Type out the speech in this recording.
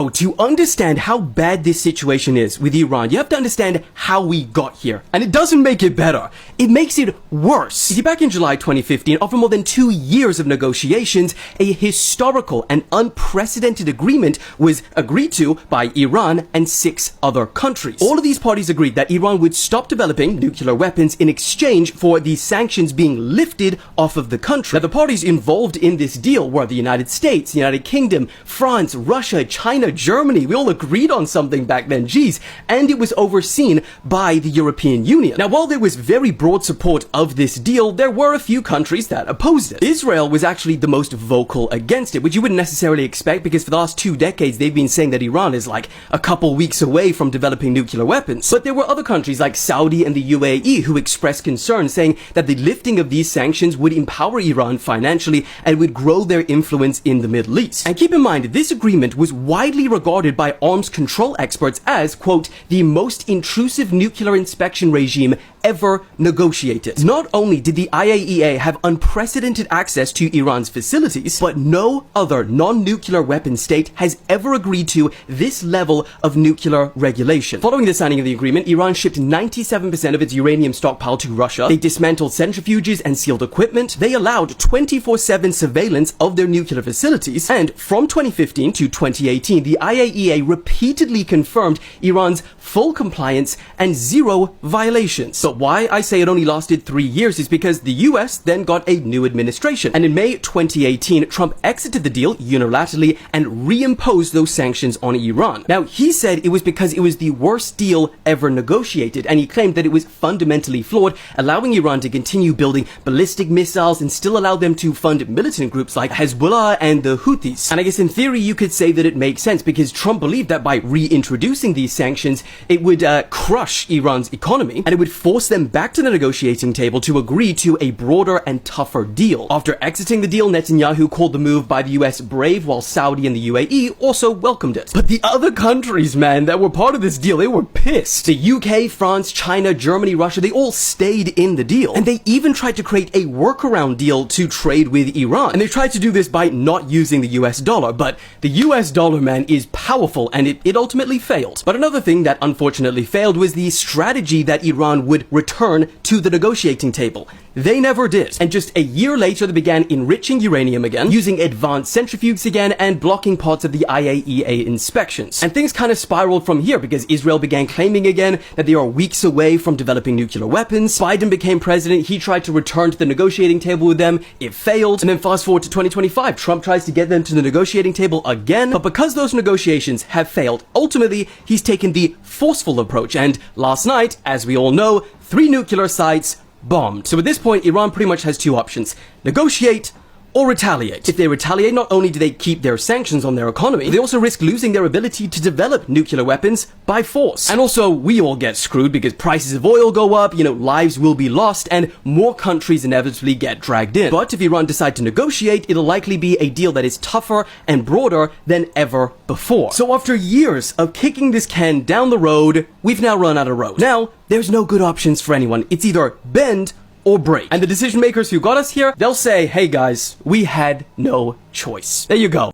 To understand how bad this situation is with Iran, you have to understand how we got here. And it doesn't make it better. It makes it worse. See, back in July 2015, after more than 2 years of negotiations, a historical and unprecedented agreement was agreed to by Iran and 6 other countries. All of these parties agreed that Iran would stop developing nuclear weapons in exchange for the sanctions being lifted off of the country. Now, the parties involved in this deal were the United States, the United Kingdom, France, Russia, China, Germany. We all agreed on something back then, geez. And it was overseen by the European Union. Now, while there was very broad support of this deal, there were a few countries that opposed it. Israel was actually the most vocal against it, which you wouldn't necessarily expect because for the last 2 decades, they've been saying that Iran is like a couple weeks away from developing nuclear weapons. But there were other countries like Saudi and the UAE who expressed concern, saying that the lifting of these sanctions would empower Iran financially and would grow their influence in the Middle East. And keep in mind, this agreement was widely regarded by arms control experts as, quote, the most intrusive nuclear inspection regime ever negotiated. Not only did the IAEA have unprecedented access to Iran's facilities, but no other non-nuclear weapon state has ever agreed to this level of nuclear regulation. Following the signing of the agreement, Iran shipped 97% of its uranium stockpile to Russia. They dismantled centrifuges and sealed equipment. They allowed 24/7 surveillance of their nuclear facilities. And from 2015 to 2018, the IAEA repeatedly confirmed Iran's full compliance and 0 violations. But why I say it only lasted 3 years is because the US then got a new administration. And in May 2018, Trump exited the deal unilaterally and reimposed those sanctions on Iran. Now, he said it was because it was the worst deal ever negotiated, and he claimed that it was fundamentally flawed, allowing Iran to continue building ballistic missiles and still allow them to fund militant groups like Hezbollah and the Houthis. And I guess in theory, you could say that it makes sense because Trump believed that by reintroducing these sanctions, it would crush Iran's economy and it would force them back to the negotiating table to agree to a broader and tougher deal. After exiting the deal, Netanyahu called the move by the US brave, while Saudi and the UAE also welcomed it. But the other countries, man, that were part of this deal, they were pissed. The UK, France, China, Germany, Russia, they all stayed in the deal. And they even tried to create a workaround deal to trade with Iran. And they tried to do this by not using the US dollar. But the US dollar, man, is powerful, and it ultimately failed. But another thing that unfortunately failed was the strategy that Iran would return to the negotiating table. They never did. And just a year later, they began enriching uranium again, using advanced centrifuges again, and blocking parts of the IAEA inspections. And things kind of spiraled from here because Israel began claiming again that they are weeks away from developing nuclear weapons. Biden became president. He tried to return to the negotiating table with them. It failed. And then fast forward to 2025, Trump tries to get them to the negotiating table again. But because those negotiations have failed, ultimately, he's taken the forceful approach. And last night, as we all know, 3 nuclear sites bombed. So at this point, Iran pretty much has 2 options: negotiate or retaliate. If they retaliate, not only do they keep their sanctions on their economy, they also risk losing their ability to develop nuclear weapons by force. And also, we all get screwed because prices of oil go up, lives will be lost, and more countries inevitably get dragged in. But if Iran decide to negotiate, it'll likely be a deal that is tougher and broader than ever before. So after years of kicking this can down the road, we've now run out of road. Now, there's no good options for anyone. It's either bend or break. And the decision makers who got us here, they'll say, hey guys, we had no choice. There you go.